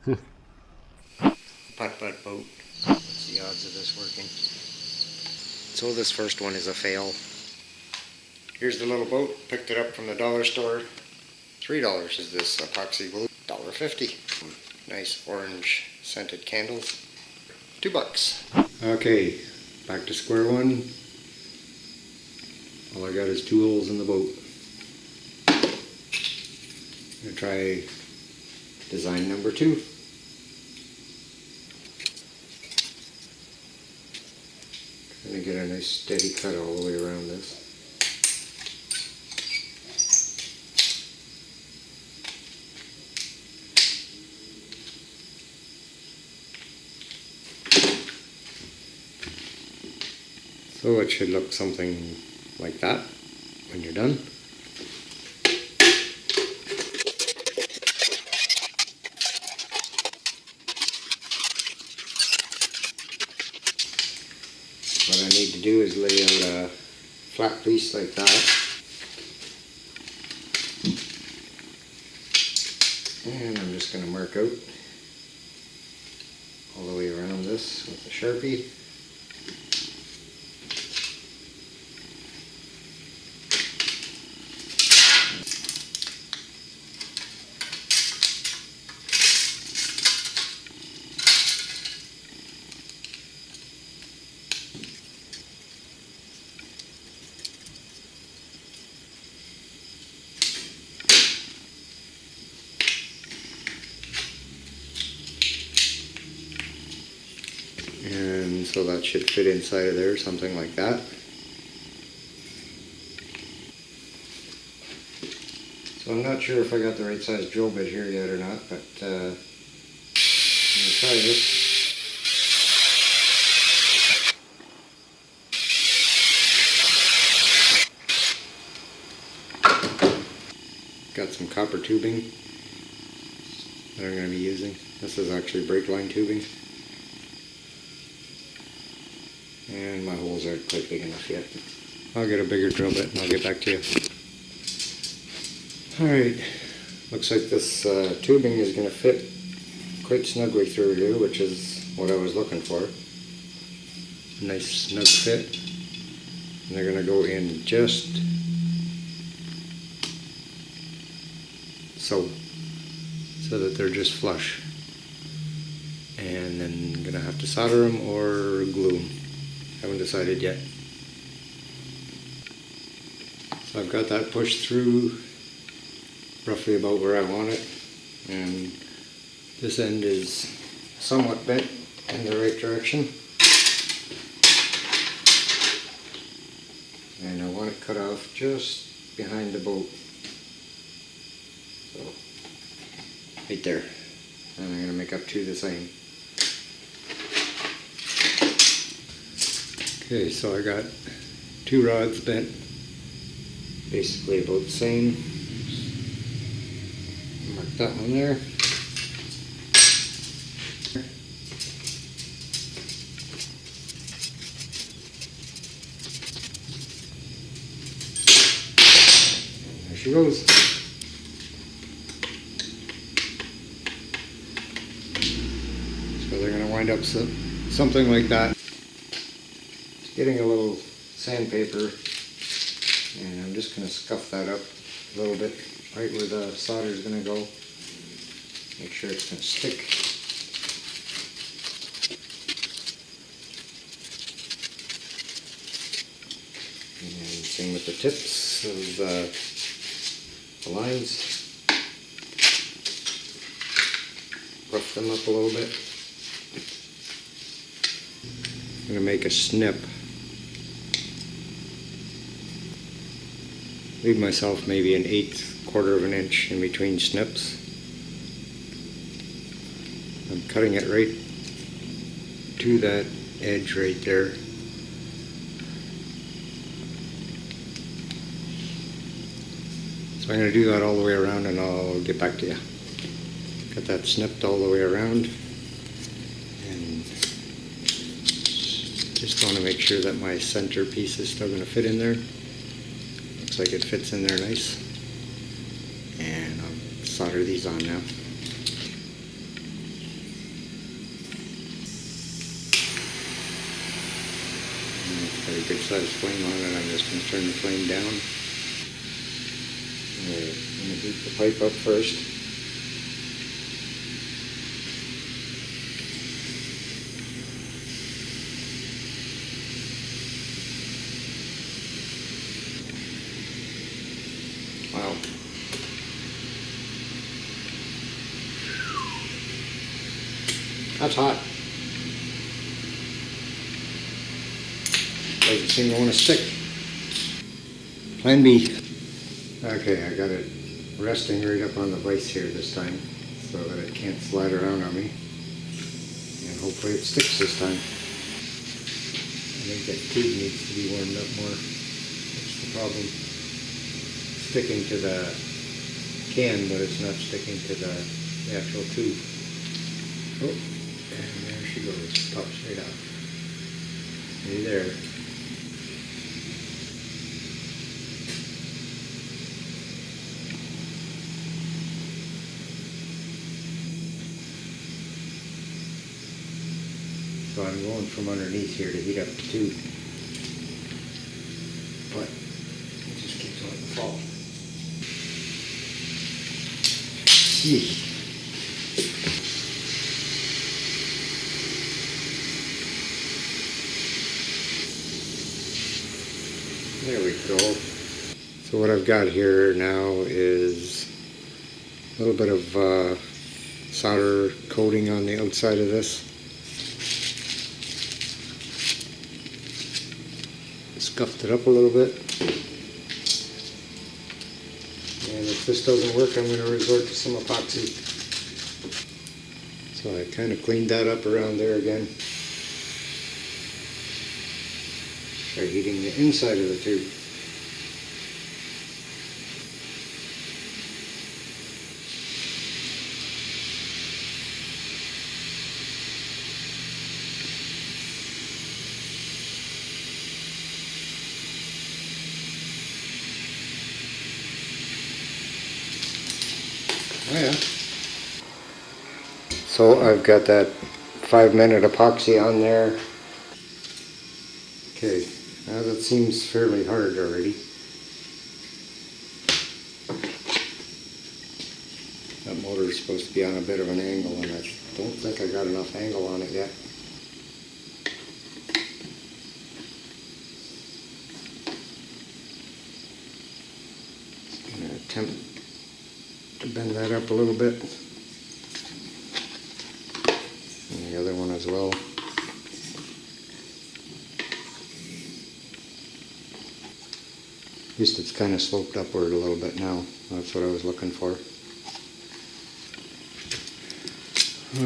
Putt Putt boat. What's the odds of this working? So this first one is a fail. Here's the little boat. Picked it up from the dollar store. $3 is this epoxy boat. $1.50. Nice orange scented candles. $2. Okay, back to square one. All I got is 2 holes in the boat. I'm gonna try design number 2. Trying to get a nice steady cut all the way around this. So it should look something like that when you're done. What I need to do is lay out a flat piece like that. And I'm just going to mark out all the way around this with a Sharpie. And so that should fit inside of there, something like that. So I'm not sure if I got the right size drill bit here yet or not, but I'm going to try this. Got some copper tubing that I'm going to be using. This is actually brake line tubing. And my holes aren't quite big enough yet. I'll get a bigger drill bit and I'll get back to you. Alright, looks like this tubing is going to fit quite snugly through here, which is what I was looking for. Nice snug fit. And they're going to go in just so that they're just flush. And then I'm going to have to solder them or glue them. Haven't decided yet. So I've got that pushed through roughly about where I want it, and this end is somewhat bent in the right direction, and I want it cut off just behind the boat, so right there, and I'm going to make up 2 the same. Okay, so I got 2 rods bent, basically about the same. Mark that one there. There she goes. So they're going to wind up something like that. Getting a little sandpaper, and I'm just going to scuff that up a little bit, right where the solder is going to go. Make sure it's going to stick. And same with the tips of the lines. Rough them up a little bit. I'm going to make a snip. Leave myself maybe an 1/8 of an inch in between snips. I'm cutting it right to that edge right there. So I'm going to do that all the way around and I'll get back to you. Got that snipped all the way around. And just want to make sure that my center piece is still going to fit in there. Looks like it fits in there nice. And I'll solder these on now. Got a good sized flame on it. I'm just going to turn the flame down. I'm going to heat the pipe up first. Wow. That's hot. Doesn't seem to want to stick. Plan B. Okay, I got it resting right up on the vise here this time so that it can't slide around on me. And hopefully it sticks this time. I think that tube needs to be warmed up more. That's the problem. Sticking to the can, but it's not sticking to the actual tube. Oh, and there she goes. Pops right out. Hey there. So I'm going from underneath here to heat up the tube. But it just keeps on the fall. Eesh. There we go. So what I've got here now is a little bit of solder coating on the outside of this. Scuffed it up a little bit. And if this doesn't work, I'm going to resort to some epoxy. So I kind of cleaned that up around there again. By heating the inside of the tube. Oh yeah. So I've got that 5-minute epoxy on there. Okay, now that seems fairly hard already. That motor is supposed to be on a bit of an angle, and I don't think I got enough angle on it yet. I'm going to attempt to bend that up a little bit. And the other one as well. At least it's kind of sloped upward a little bit now. That's what I was looking for.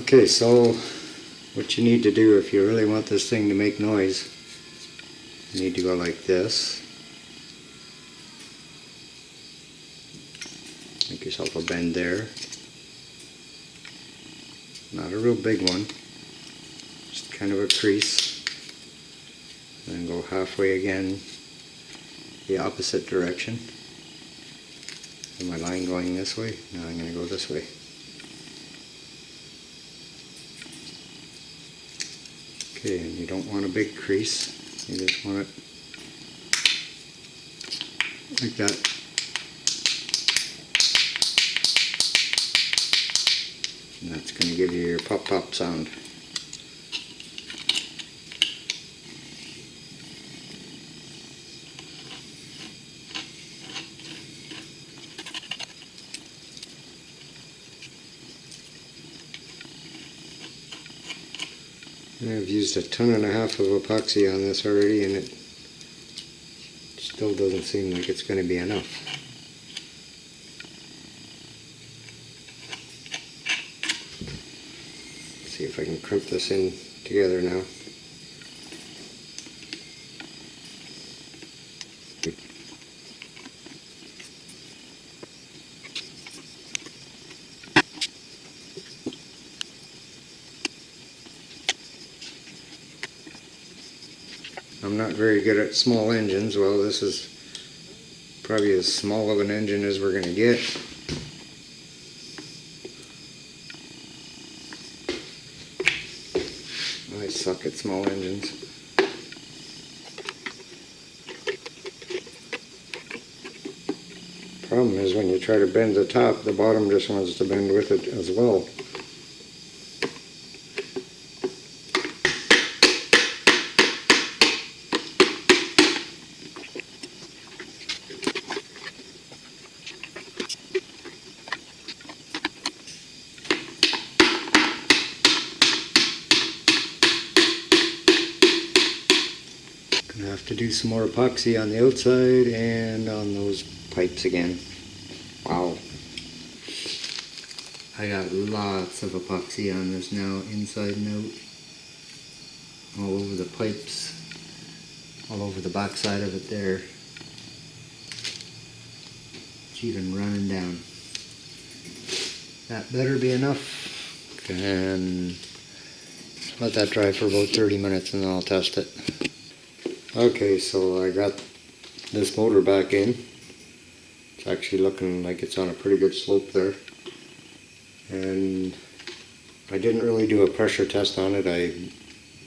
Okay, so what you need to do if you really want this thing to make noise, you need to go like this. Make yourself a bend there. Not a real big one. Just kind of a crease. Then go halfway again, the opposite direction. Is my line going this way? No, I'm going to go this way. Okay, and you don't want a big crease. You just want it like that. And that's going to give you your pop-pop sound. And I've used 1.5 tons of epoxy on this already, and it still doesn't seem like it's going to be enough. Let's see if I can crimp this in together now. I'm not very good at small engines. Well, this is probably as small of an engine as we're going to get. I suck at small engines. Problem is when you try to bend the top, the bottom just wants to bend with it as well. Gonna have to do some more epoxy on the outside and on those pipes again. Wow. I got lots of epoxy on this now, inside and out. All over the pipes, all over the back side of it there. It's even running down. That better be enough. And let that dry for about 30 minutes and then I'll test it. Okay, so I got this motor back in. It's actually looking like it's on a pretty good slope there. And I didn't really do a pressure test on it. I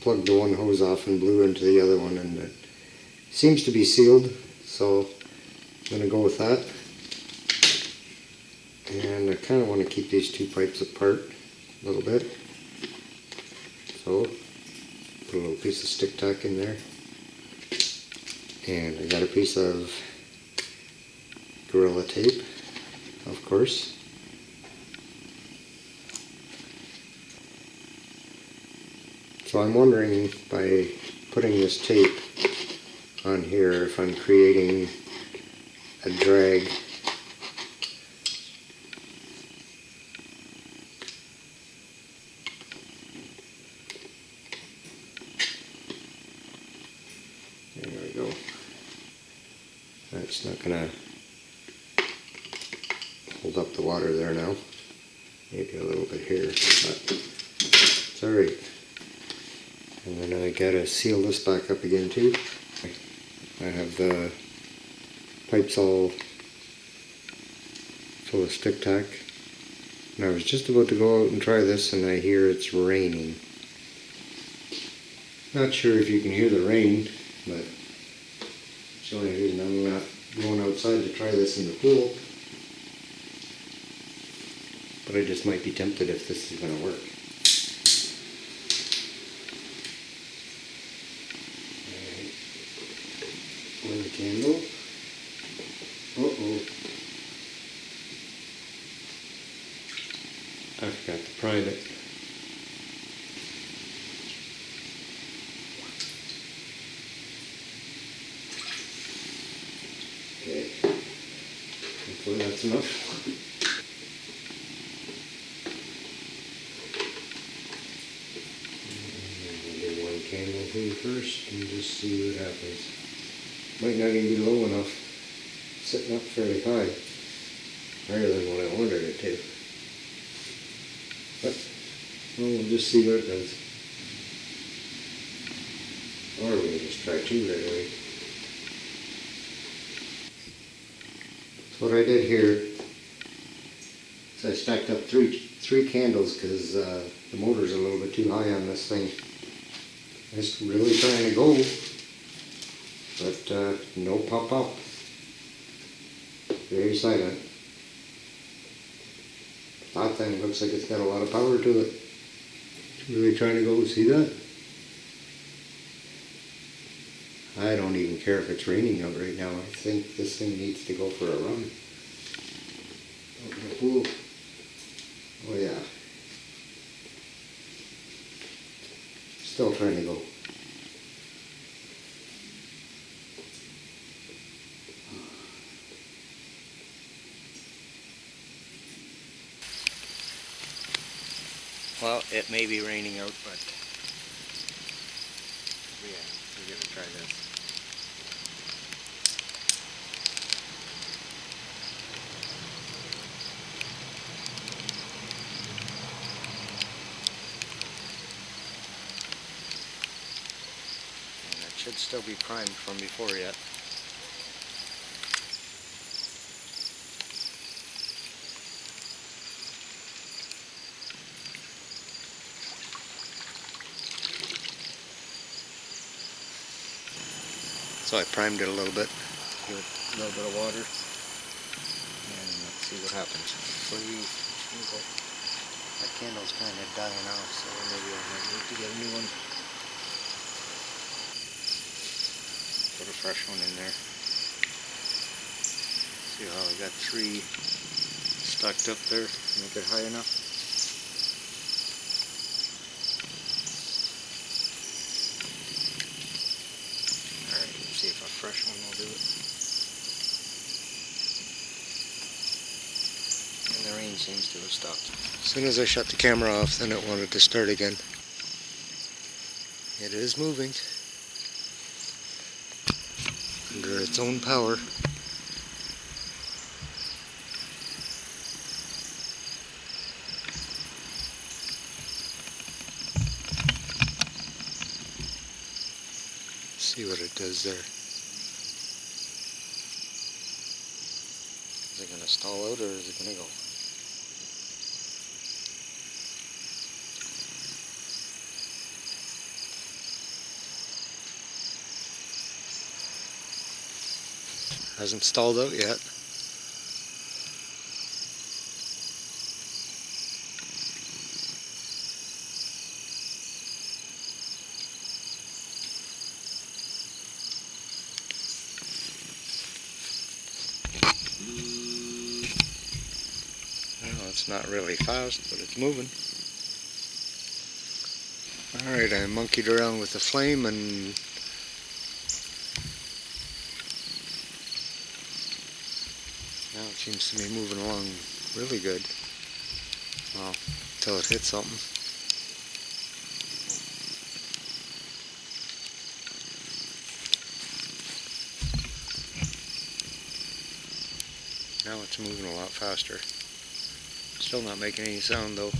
plugged the one hose off and blew into the other one, and it seems to be sealed, so I'm going to go with that. And I kind of want to keep these two pipes apart a little bit. So put a little piece of stick tack in there. And I got a piece of Gorilla tape, of course. So I'm wondering, by putting this tape on here, if I'm creating a drag. There we go. That's not going to hold up the water there now. Maybe a little bit here, but it's alright. And then I gotta seal this back up again too. I have the pipes all full of stick tack. And I was just about to go out and try this and I hear it's raining. Not sure if you can hear the rain, but it's the only reason I'm not going outside to try this in the pool. But I just might be tempted if this is going to work. Light the candle. Uh-oh. I forgot to prime it. Okay. Hopefully that's enough. I'll do one candle here first and just see what happens. Might not even be low enough. Sitting up fairly high. Higher than what I wanted it to. But we'll just see what it does. Or we can just try two right away. So what I did here is I stacked up three candles because the motor's a little bit too high on this thing. It's really trying to go. But no pop-up. Very silent. That thing looks like it's got a lot of power to it. It's really trying to go. See that? I don't even care if it's raining out right now. I think this thing needs to go for a run. Out in the pool. Oh yeah. Still trying to go. Well, it may be raining out, but yeah, we're gonna try this. And it should still be primed from before yet. So I primed it a little bit, give it a little bit of water. see what happens. Hopefully, that candle's kind of dying off, so maybe I might need to get a new one. Put a fresh one in there. See how I got 3 stacked up there. Make it high enough. Alright, let's see if a fresh one will do it. And the rain seems to have stopped. As soon as I shut the camera off, then it wanted to start again. It is moving under its own power. See what it does there. Is it going to stall out or is it going to go? Hasn't stalled out yet. Well, it's not really fast, but it's moving. Alright, I monkeyed around with the flame and now it seems to be moving along really good. Well, until it hits something. Now it's moving a lot faster. Still not making any sound though.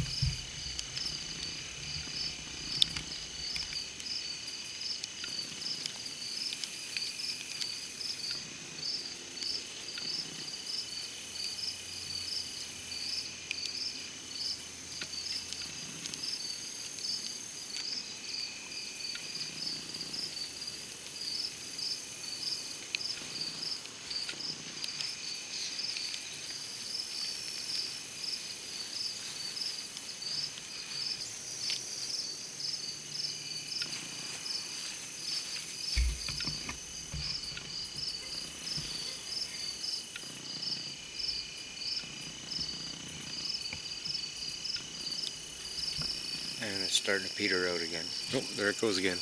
And it's starting to peter out again. Oh, there it goes again.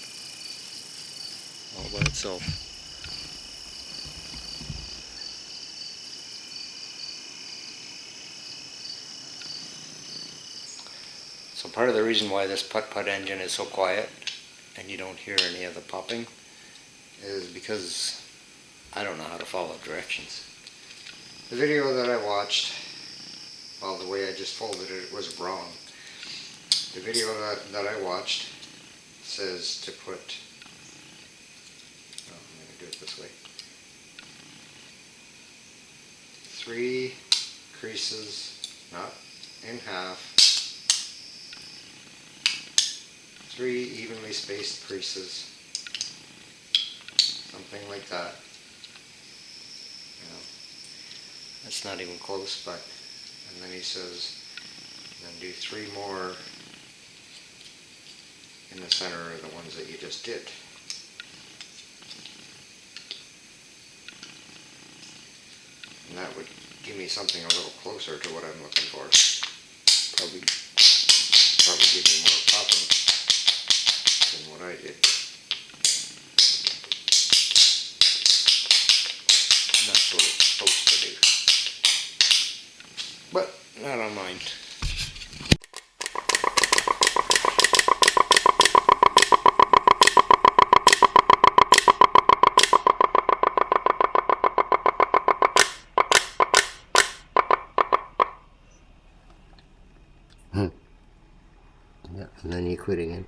All by itself. So part of the reason why this Putt Putt engine is so quiet and you don't hear any of the popping is because I don't know how to follow directions. The video that I watched, well, the way I just folded it was wrong. The video that I watched says to put, oh, I'm going to do it this way, 3 creases, not in half, 3 evenly spaced creases, something like that. You know, that's not even close, but, and then he says, then do 3 more in the center are the ones that you just did. And that would give me something a little closer to what I'm looking for. Probably give me more popping than what I did. And that's what it's supposed to do. But I don't mind. Yeah, and then you quit again.